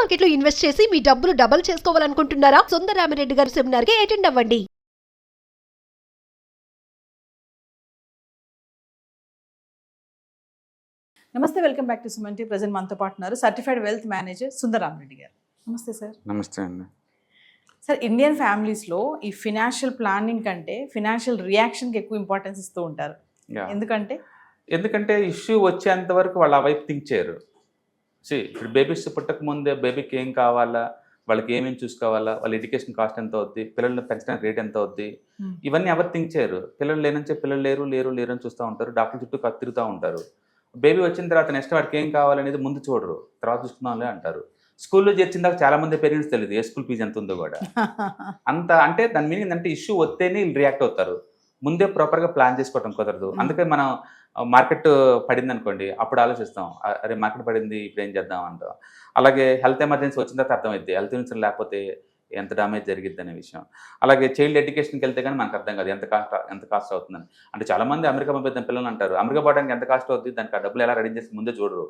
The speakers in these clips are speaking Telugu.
మార్కెట్ లో ఇన్వెస్ట్ చేసి మీ డబ్బులు డబుల్ చేసుకోవాలనుకుంటున్నారా? సుందరరామిరెడ్డి గారి సెమినార్ కి అటెండ్ అవ్వండి. నమస్తే, welcome back to Suman TV. Present మనతో పాటు ఉన్నారు సర్టిఫైడ్ వెల్త్ మేనేజర్ సుందరరామిరెడ్డి గారు. నమస్తే సార్. నమస్తే అండి. సార్, ఇండియన్ ఫ్యామిలీస్లో ఈ ఫినాన్షియల్ ప్లానింగ్ కంటే ఫినాన్షియల్ రియాక్షన్కి ఎక్కువ ఇంపార్టెన్స్ ఇస్తూ ఉంటారు. ఎందుకంటే ఇష్యూ వచ్చేంత వరకు వాళ్ళు ఆ వైపు థింక్ చేయరు. ఇప్పుడు బేబీస్ పుట్టక ముందే బేబీకి ఏం కావాలా, వాళ్ళకి ఏమేమి చూసుకోవాలా, వాళ్ళ ఎడ్యుకేషన్ కాస్ట్ ఎంత అవుద్ది, పిల్లల్ని పెంచడానికి రేట్ ఎంత అవుద్ది, ఇవన్నీ ఎవరు థింక్ చేయరు. పిల్లలు లేనని చెప్పి పిల్లలు లేరు అని చూస్తూ ఉంటారు, డాక్టర్ చుట్టూ తిరుగుతూ ఉంటారు. బేబీ వచ్చిన తర్వాత నెక్స్ట్ వాడికి ఏం కావాలనేది ముందు చూడరు, తర్వాత చూసుకున్నాంలే అంటారు. స్కూల్లో చేర్చిన దాకా చాలా మంది పేరెంట్స్ తెలియదు ఏ స్కూల్ ఫీజు ఎంత ఉందో కూడా. అంత అంటే దాని మీనింగ్ అంటే ఇష్యూ వస్తేనే వీళ్ళు రియాక్ట్ అవుతారు, ముందే ప్రాపర్గా ప్లాన్ చేసుకోవడం కుదరదు. అందుకే మనం మార్కెట్ పడింది అనుకోండి, అప్పుడు ఆలోచిస్తాం, అరే మార్కెట్ పడింది ఇప్పుడు ఏం చేద్దాం అంటాం. అలాగే హెల్త్ ఎమర్జెన్సీ వచ్చిన తర్వాత అర్థమైంది హెల్త్ ఇన్సూరెన్స్ లేకపోతే ఎంత డ్యామేజ్ జరిగిద్ది అనే విషయం. అలాగే చైల్డ్ ఎడ్యుకేషన్కి వెళ్తే కానీ మనకు అర్థం కాదు ఎంత కాస్ట్ అవుతుందని. అంటే చాలామంది అమెరికా పంపిద్దాం పిల్లలు అంటారు, అమెరికా పోవడానికి ఎంత కాస్ట్ అవుతుంది, దానికి ఆ డబ్బులు ఎలా రెడీ చేసి ముందే చూడరు.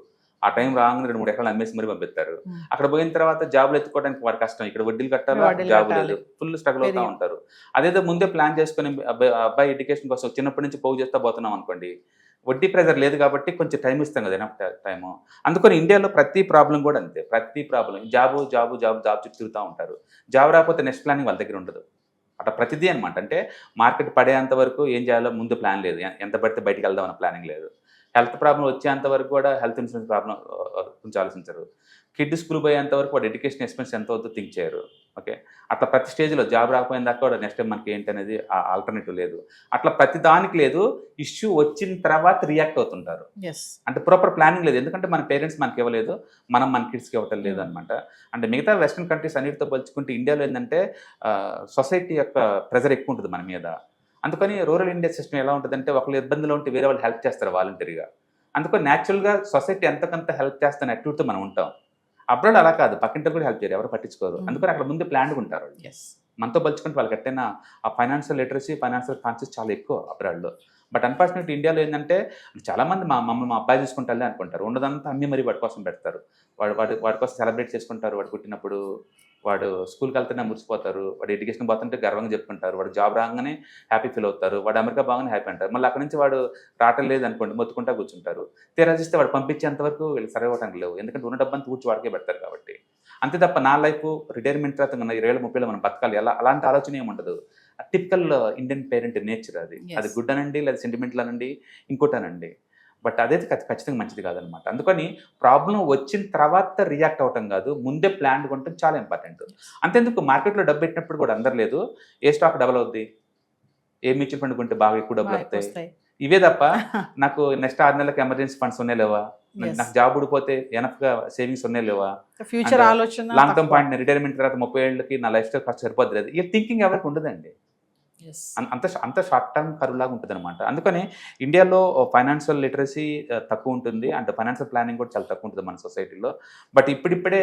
ఆ టైం రాగానే 2-3 ఎకరాలు అమ్మేసి మరీ పంపిస్తారు. అక్కడ పోయిన తర్వాత జాబులు ఎత్తుకోవడానికి వాడి కష్టం, ఇక్కడ వడ్డీలు కట్టాలి, జాబు లేదు, ఫుల్ స్ట్రగుల్ అవుతూ ఉంటారు. అదేదో ముందే ప్లాన్ చేసుకుని అబ్బాయి ఎడ్యుకేషన్ కోసం చిన్నప్పటి నుంచి పోగు చేస్తూ పోతున్నాం అనుకోండి, వడ్డీ ప్రెజర్ లేదు కాబట్టి కొంచెం టైం ఇస్తాం కదా, ఎనఫ్ టైము. అందుకని ఇండియాలో ప్రతి ప్రాబ్లం కూడా అంతే, ప్రతి ప్రాబ్లం జాబు చుట్టూ తిరుగుతూ ఉంటారు. జాబ్ రాకపోతే నెక్స్ట్ ప్లానింగ్ వాళ్ళ దగ్గర ఉండదు. అట్లా ప్రతిదీ అనమాట. అంటే మార్కెట్ పడేంత వరకు ఏం చేయాలో ముందు ప్లాన్ లేదు, ఎంత పడితే బయటికి వెళ్దాం అన్న ప్లానింగ్ లేదు. హెల్త్ ప్రాబ్లం వచ్చేంత వరకు కూడా హెల్త్ ఇన్సూరెన్స్ ప్రాబ్లం గురించి ఆలోచించరు. కిడ్ స్కూల్ పోయేంత వరకు వాడు ఎడ్యుకేషన్ ఎక్స్పెన్స్ ఎంత అవుతుందో థింక్ చేయరు. ఓకే, అట్లా ప్రతి స్టేజ్లో జాబ్ రాకపోయిన దాకా కూడా నెక్స్ట్ టైం మనకి ఏంటి అనేది ఆల్టర్నేటివ్ లేదు. అట్లా ప్రతి దానికి లేదు, ఇష్యూ వచ్చిన తర్వాత రియాక్ట్ అవుతుంటారు. అంటే ప్రాపర్ ప్లానింగ్ లేదు, ఎందుకంటే మన పేరెంట్స్ మనకి ఇవ్వలేదు, మనం మన కిడ్స్కి ఇవ్వటం లేదు అనమాట. అంటే మిగతా వెస్ట్రన్ కంట్రీస్ అన్నిటితో పోల్చుకుంటే ఇండియాలో ఏంటంటే సొసైటీ యొక్క ప్రెజర్ ఎక్కువ ఉంటుంది మన మీద. అందుకని రూరల్ ఇండియా సిస్టమ్ ఎలా ఉంటుందంటే, ఒకళ్ళు ఇబ్బందిలో ఉంటే వేరే వాళ్ళు హెల్ప్ చేస్తారు వాలంటరీగా. అందుకని న్యాచురల్గా సొసైటీ ఎంతకంత హెల్ప్ చేస్తాను యాక్టివిటీతో మనం ఉంటాం. అబ్రాడ్ అలా కాదు, పక్కింటి కూడా హెల్ప్ చేయరు, ఎవరు పట్టించుకోరు. అందుకని అక్కడ ముందే ప్లాన్గా ఉంటారు. మనతో పోల్చుకుంటే వాళ్ళకి ఎట్టైనా ఆ ఫైనాన్షియల్ లిటరసీ, ఫైనాన్షియల్ కాన్షియస్ చాలా ఎక్కువ అబ్రాడ్లో. బట్ అన్ఫార్చునేట్లీ ఇండియాలో ఏంటంటే చాలామంది మా అబ్బాయి చూసుకుంటారులే అనుకుంటారు, ఉండదంతా అన్ని మరి వాడి కోసం పెడతారు. వాడి కోసం సెలబ్రేట్ చేసుకుంటారు. వాడు పుట్టినప్పుడు వాడు స్కూల్కి వెళ్తేనే మురిసిపోతారు, వాడు ఎడ్యుకేషన్ పోతుంటే గర్వంగా చెప్పుకుంటారు, వాడు జాబ్ రాగానే హ్యాపీ ఫీల్ అవుతారు, వాడు అమెరికా బాగానే హ్యాపీ అంటారు. మళ్ళీ అక్కడి నుంచి వాడు రావటం లేదు అనుకోండి, మొత్తుకుంటా కూర్చుంటారు. తీరా చూస్తే వాడు పంపించేంత వరకు వీళ్ళు సర్వే అవ్వడానికి లేవు, ఎందుకంటే ఉన్న డబ్బంతా కూర్చి వాడికే పెడతారు కాబట్టి. అంతే తప్ప నా లైఫ్ రిటైర్మెంట్ తర్వాత 20-30 మనం బతకాలి అలాంటి ఆలోచన ఏమి ఉండదు. టిపికల్ ఇండియన్ పేరెంట్ నేచర్ అది గుడ్ అనండి, లేదా సెంటిమెంటల్ అనండి, ఇంకోటనండి. బట్ అదైతే ఖచ్చితంగా మంచిది కాదనమాట. అందుకని ప్రాబ్లం వచ్చిన తర్వాత రియాక్ట్ అవటం కాదు, ముందే ప్లాన్గా ఉండటం చాలా ఇంపార్టెంట్. అంతేందుకు మార్కెట్లో డబ్బు పెట్టినప్పుడు కూడా అందరు లేదు, ఏ స్టాక్ డబల్ అవుద్ది, ఏ మ్యూచువల్ ఫండ్ కొంటే బాగా ఎక్కువ డబ్బులు వస్తాయి, ఇవే తప్ప నాకు నెక్స్ట్ 6 నెలలకు ఎమర్జెన్సీ ఫండ్స్ ఉన్నాయి లేవా, నాకు జాబ్ ఊడిపోతే ఎనఫ్గా సేవింగ్స్ ఉన్నాయి లేవా, ఫ్యూచర్ ఆలోచన, లాంగ్ టర్మ్ పాయింట్, రిటైర్మెంట్ తర్వాత 30 ఏళ్ళకి నా లైఫ్ స్టైల్ ఖర్చు సరిపోద్ది లేదు, ఈ థింకింగ్ ఎవరికి ఉండదండి. అంత షార్ట్ టర్మ్ కరువు లాగా ఉంటుంది అనమాట. అందుకని ఇండియాలో ఫైనాన్షియల్ లిటరసీ తక్కువ ఉంటుంది, అంటే ఫైనాన్షియల్ ప్లానింగ్ కూడా చాలా తక్కువ ఉంటుంది మన సొసైటీలో. బట్ ఇప్పుడిప్పుడే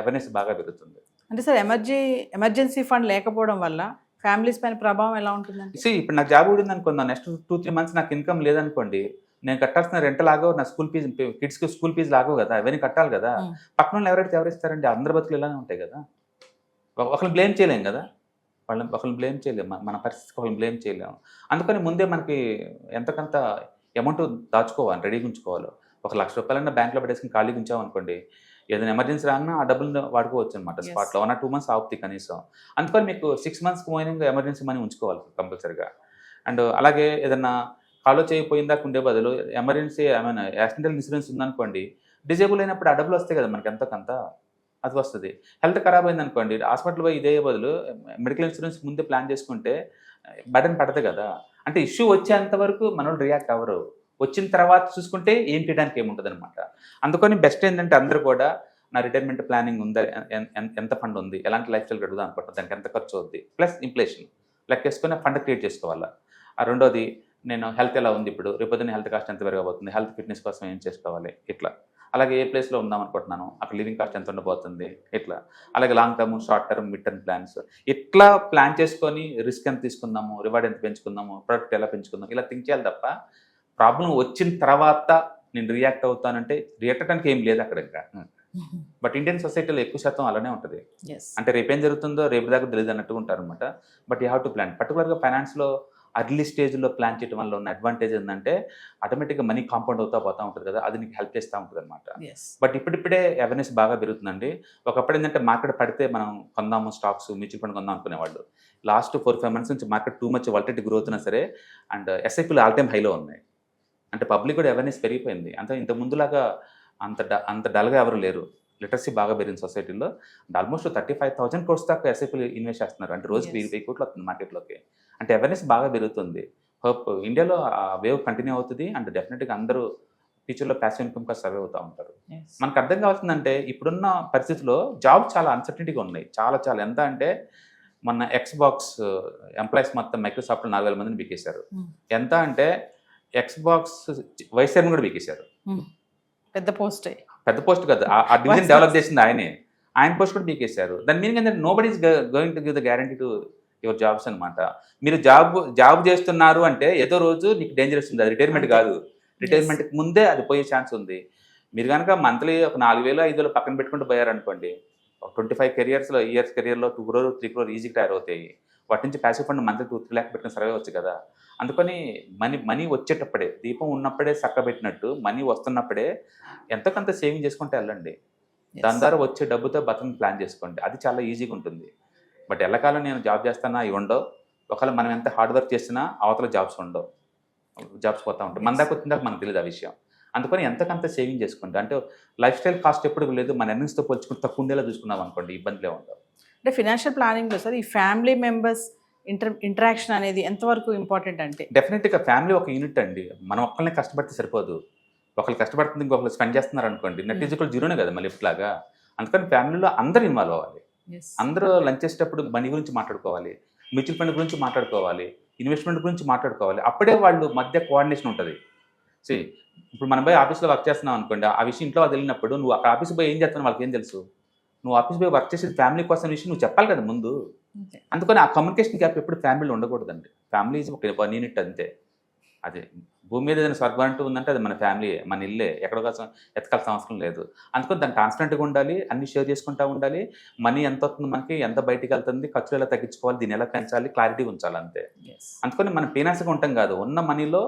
అవేర్నెస్ బాగా పెరుగుతుంది. అంటే సార్, ఎమర్జెన్సీ ఫండ్ లేకపోవడం వల్ల ఫ్యామిలీస్ పైన ప్రభావం ఎలా ఉంటుందండి? ఇప్పుడు నాకు జాబ్ ఊడింది అనుకుందాం, నెక్స్ట్ 2-3 మంత్స్ నాకు ఇన్కమ్ లేదనుకోండి, నేను కట్టాల్సిన రెంట్ లాగో, నా స్కూల్ ఫీజు, కిడ్స్కి స్కూల్ ఫీజు లాగో కదా, అవన్నీ కట్టాలి కదా. పక్కన ఎవరు ఇస్తారండి, అందరి బతుకులు ఇలానే ఉంటాయి కదా. ఒకరిని బ్లేమ్ చేయలేం కదా, ఒకరిని బ్లేమ్ చేయలేము, మన పరిస్థితికి ఒకరిని బ్లేమ్ చేయలేము. అందుకని ముందే మనకి ఎంతకంత అమౌంట్ దాచుకోవాలి, రెడీగా ఉంచుకోవాలి. 1 లక్ష రూపాయలన్నా బ్యాంక్లో పెట్టేసుకుని ఖాళీగా ఉంచామనుకోండి, ఏదైనా ఎమర్జెన్సీ రాగానే ఆ డబ్బులు వాడుకోవచ్చు అనమాట స్పాట్లో. 1 or 2 months ఆపుతుంది కనీసం. అందుకని మీకు 6 months పోయినాక ఎమర్జెన్సీ మనీ ఉంచుకోవాలి కంపల్సరీగా. అండ్ అలాగే ఏదన్నా కాలో చేయకపోయిందాక ఉండే బదులు ఎమర్జెన్సీ యాక్సిడెంటల్ ఇన్సూరెన్స్ ఉందనుకోండి, డిజేబుల్ అయినప్పుడు ఆ డబ్బులు వస్తాయి కదా మనకి, ఎంతకంత అది వస్తుంది. హెల్త్ ఖరాబ్ అయింది అనుకోండి, హాస్పిటల్ పోయి ఇదే బదులు మెడికల్ ఇన్సూరెన్స్ ముందే ప్లాన్ చేసుకుంటే బటన్ పడదు కదా. అంటే ఇష్యూ వచ్చేంత వరకు మనోళ్ళు రియాక్ట్ అవ్వరు, వచ్చిన తర్వాత చూసుకుంటే ఏం చేయడానికి ఏముంటుంది అనమాట. అందుకని బెస్ట్ ఏంటంటే అందరూ కూడా నా రిటైర్మెంట్ ప్లానింగ్ ఉందా, ఎంత ఫండ్ ఉంది, ఎలాంటి లైఫ్ స్టైల్ గడుగుదాం అనుకుంటాను, దానికి ఎంత ఖర్చు అవుద్ది, ప్లస్ ఇన్ఫ్లేషన్ లెక్కేసుకుని ఫండ్ క్రియేట్ చేసుకోవాలా. రెండోది, నేను హెల్త్ ఎలా ఉంది, ఇప్పుడు రేపొద్దున హెల్త్ కాస్ట్ ఎంత పెరగబోతుంది, హెల్త్ ఫిట్నెస్ కోసం ఏం చేసుకోవాలి, ఇట్లా. అలాగే ఏ ప్లేస్లో ఉందాం అనుకుంటున్నాను, అక్కడ లివింగ్ కాస్ట్ ఎంత ఉండబోతుంది, ఇట్లా. అలాగే long term, short term, mid term plans ఇట్లా ప్లాన్ చేసుకొని రిస్క్ ఎంత తీసుకుందాము, రివార్డ్ ఎంత పెంచుకుందాము, ప్రొడక్ట్ ఎలా పెంచుకుందాం, ఇలా థింక్ చేయాలి తప్ప ప్రాబ్లం వచ్చిన తర్వాత నేను రియాక్ట్ అవుతానంటే రియాక్ట్ అవడానికి ఏం లేదు అక్కడ. ఇంకా బట్ ఇండియన్ సొసైటీలో ఎక్కువ శాతం అలానే ఉంటుంది. ఎస్ అంటే రేపేం జరుగుతుందో రేపు దాకా తెలియదు అన్నట్టుగా ఉంటారు అనమాట. But you have to plan. పర్టికులర్గా ఫైనాన్స్లో అర్లీ స్టేజ్లో ప్లాన్ చేయడం వల్ల ఉన్న అడ్వాంటేజ్ ఏంటంటే ఆటోమేటిక్గా మనీ కాంపౌండ్ అవుతా పోతూ ఉంటుంది కదా, అది నీకు హెల్ప్ చేస్తూ ఉంటుంది అనమాట. ఎస్ బట్ ఇప్పుడిప్పుడే అవేర్నెస్ బాగా పెరుగుతుందండి. ఒకప్పుడు ఏంటంటే మార్కెట్ పడితే మనం కొందాము స్టాక్స్, మ్యూచువల్ ఫండ్ కొందాం అనుకునేవాళ్ళు. లాస్ట్ 4-5 మంత్స్ నుంచి market too much volatility growth ఉన్నా సరే అండ్ ఎస్ఐపీలు ఆల్ టైమ్ హైలో ఉన్నాయి. అంటే పబ్లిక్ కూడా అవేర్నెస్ పెరిగిపోయింది. ఇంత ముందులాగా అంత డల్గా ఎవరు లేరు. లిటరసీ బాగా పెరిగింది సొసైటీలో. అండ్ ఆల్మోస్ట్ 35,000 crores దాకా ఎస్ఐపీలు ఇన్వెస్ట్ చేస్తున్నారు. అంటే రోజుకి 1000 కోట్లు వస్తుంది మార్కెట్లోకి. అంటే అవేర్నెస్ బాగా పెరుగుతుంది. హోప్ ఇండియాలో ఆ వేవ్ కంటిన్యూ అవుతుంది. అండ్ డెఫినెట్గా అందరూ ఫ్యూచర్లో ప్యాసివ్ ఇన్కమ్ కోసం సర్వే అవుతూ ఉంటారు. మనకు అర్థం కావాల్సిందంటే ఇప్పుడున్న పరిస్థితుల్లో జాబ్ చాలా అన్సర్టనిటీగా ఉన్నాయి. చాలా చాలా ఎంత అంటే మొన్న ఎక్స్బాక్స్ ఎంప్లాయీస్ మొత్తం మైక్రోసాఫ్ట్లో 4,000 మందిని బీకేశారు. ఎంత అంటే ఎక్స్బాక్స్ వైస్ చైర్మన్ కూడా బీకేశారు. పెద్ద పోస్టే, పెద్ద పోస్ట్ కదా, ఆ డివిజన్ డెవలప్ చేసింది ఆయనే. ఆయన పోస్ట్ కూడా బీకేశారు. దాని మీనింగ్ ఏంటంటే nobody is going to give the guarantee to your jobs అనమాట. మీరు జాబ్ చేస్తున్నారు అంటే ఏదో రోజు నీకు డేంజరస్ ఉంది. అది రిటైర్మెంట్ కాదు. రిటైర్మెంట్కి ముందే అది పోయే ఛాన్స్ ఉంది. మీరు కనుక మంత్లీ ఒక 4,000-5,000 పక్కన పెట్టుకుంటూ పోయారనుకోండి, ఒక 25 ఇయర్స్ కెరియర్లో 2 crore 3 crore ఈజీగా తయారు అవుతాయి. వాటి నుంచి ప్యాసివ్ ఫండ్ మంత్లీ 2-3 lakh పెట్టుకుని సర్వే అవచ్చు కదా. అందుకని మనీ వచ్చేటప్పుడే, దీపం ఉన్నప్పుడే చక్కబెట్టినట్టు మనీ వస్తున్నప్పుడే ఎంతో కొంత సేవింగ్ చేసుకుంటే వెళ్ళండి. దాని ద్వారా వచ్చే డబ్బుతో బతుకుని ప్లాన్ చేసుకోండి. అది చాలా ఈజీగా ఉంటుంది. బట్ ఎల్లకాలం నేను జాబ్ చేస్తానా ఇవి ఉండవు. ఒకవేళ మనం ఎంత హార్డ్ వర్క్ చేసినా అవతల జాబ్స్ ఉండవు. జాబ్స్ పోతూ ఉంటాయి. మన దాకా వచ్చిన దాకా మనకు తెలియదు ఆ విషయం. అందుకని ఎంతకంత సేవింగ్ చేసుకోండి. అంటే లైఫ్ స్టైల్ కాస్ట్ ఎప్పుడు లేదు, మన ఎర్నింగ్స్తో పోల్చుకుంటే తక్కువ ఉండేలా చూసుకున్నాం అనుకోండి, ఇబ్బందులే ఉండవు. అంటే ఫినాన్షియల్ ప్లానింగ్లో సార్ ఈ ఫ్యామిలీ మెంబర్స్ ఇంటరాక్షన్ అనేది ఎంతవరకు ఇంపార్టెంట్ అంటే? డెఫినెట్గా ఫ్యామిలీ ఒక యూనిట్ అండి. మనం ఒక్కరిని కష్టపడితే సరిపోదు. ఒకళ్ళు కష్టపడుతుంది, ఇంకొకరు స్పెండ్ చేస్తున్నారు అనుకోండి, నెట్ ఈజ్వల్ జీరోనే కదా మళ్ళీ ఇట్లాగా. అందుకని ఫ్యామిలీలో అందరూ ఇన్వాల్వ్ అవ్వాలి. అందరూ లంచ్ చేసేటప్పుడు మనీ గురించి మాట్లాడుకోవాలి, మ్యూచువల్ ఫండ్ గురించి మాట్లాడుకోవాలి, ఇన్వెస్ట్మెంట్ గురించి మాట్లాడుకోవాలి. అప్పుడే వాళ్ళు మధ్య కోఆర్డినేషన్ ఉంటుంది. ఇప్పుడు మనం పోయి ఆఫీస్లో వర్క్ చేస్తున్నాం అనుకోండి, ఆ విషయం ఇంట్లో వాళ్ళు వెళ్ళినప్పుడు నువ్వు అక్కడ ఆఫీస్ పోయి ఏం చేస్తున్నావు వాళ్ళకి ఏం తెలుసు? నువ్వు ఆఫీస్ పోయి వర్క్ చేసేది ఫ్యామిలీ కోసం విషయం నువ్వు చెప్పాలి కదా ముందు. అందుకని ఆ కమ్యూనికేషన్ గ్యాప్ ఎప్పుడు ఫ్యామిలీలో ఉండకూడదండి. ఫ్యామిలీ ఈజ్ ఒక 1 యూనిట్ అంతే. అదే భూమి మీద ఏదైనా స్వర్గం అంటూ ఉందంటే అది మన ఫ్యామిలీ, మన ఇల్లే. ఎక్కడో కోసం ఎతకాల్సిన అవసరం లేదు. అందుకని దాన్ని ట్రాన్స్పరెంట్గా ఉండాలి, అన్ని షేర్ చేసుకుంటూ ఉండాలి. మనీ ఎంత వస్తుంది మనకి, ఎంత బయటికి వెళ్తుంది, ఖర్చులు ఎలా తగ్గించుకోవాలి, దీన్ని ఎలా పెంచాలి, క్లారిటీ ఉంచాలి అంతే. అందుకని మనం ఫైనాన్స్గా ఉంటాం కాదు, ఉన్న మనీలో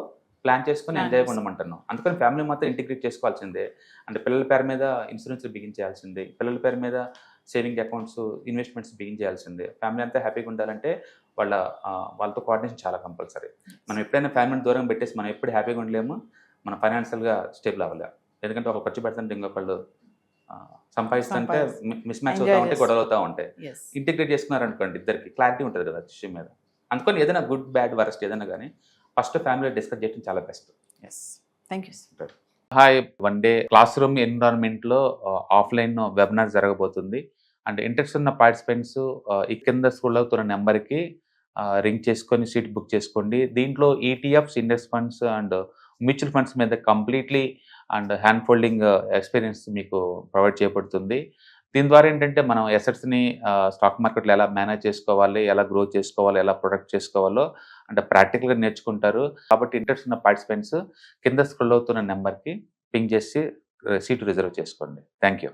ప్లాన్ చేసుకుని ఎంజాయ్గా ఉండమంటున్నాం. అందుకని ఫ్యామిలీ మొత్తం ఇంటిగ్రేట్ చేసుకోవాల్సిందే. అంటే పిల్లల పేరు మీద ఇన్సూరెన్స్లు బిగించేయాల్సిందే, పిల్లల పేరు మీద సేవింగ్ అకౌంట్స్, ఇన్వెస్ట్మెంట్స్ బిగించేయాల్సిందే. ఫ్యామిలీ అంతా హ్యాపీగా ఉండాలంటే వాళ్ళతో కోఆర్డినేషన్ చాలా కంపల్సరీ. మనం ఎప్పుడైనా ఫ్యామిలీని దూరం పెట్టేసి మనం ఎప్పుడు హ్యాపీగా ఉండలేము, మనం ఫైనాన్షియల్గా స్టేబుల్ అవ్వలేము. ఎందుకంటే ఒక ఖర్చు పెడుతుంటే ఇంకొకళ్ళు సంపాదిస్తుంటే మిస్ మ్యాచ్ అవుతూ ఉంటాయి, గొడవలు అవుతూ ఉంటాయి. ఇంటిగ్రేట్ చేసుకున్నారనుకోండి, ఇద్దరికి క్లారిటీ ఉంటుంది కదా విషయం మీద. అందుకని ఏదైనా గుడ్ బ్యాడ్ వరస్ట్ ఏదైనా కానీ ఫస్ట్ ఫ్యామిలీ డిస్కస్ చేయడం చాలా best. Thank you sir. Hi, one day class room ఎన్విరాన్మెంట్లో ఆఫ్లైన్ వెబినార్ జరగబోతుంది. అండ్ ఇంట్రెస్ట్ ఉన్న పార్టిసిపెంట్స్ ఈ కింద స్క్రోల్ అవుతున్న నెంబర్కి రింగ్ చేసుకొని సీట్ బుక్ చేసుకోండి. దీంట్లో ETFs, index funds and mutual funds మీద completely and hand holding experience మీకు ప్రొవైడ్ చేయబడుతుంది. దీని ద్వారా ఏంటంటే మనం ఎసెట్స్ని స్టాక్ మార్కెట్లో ఎలా మేనేజ్ చేసుకోవాలి, ఎలా గ్రో చేసుకోవాలి, ఎలా ప్రొడక్ట్ చేసుకోవాలో అంటే ప్రాక్టికల్గా నేర్చుకుంటారు. కాబట్టి ఇంట్రెస్ట్ ఉన్న పార్టిసిపెంట్స్ కింద స్క్రోల్ అవుతున్న నెంబర్కి పింగ్ చేసి సీటు రిజర్వ్ చేసుకోండి. Thank you.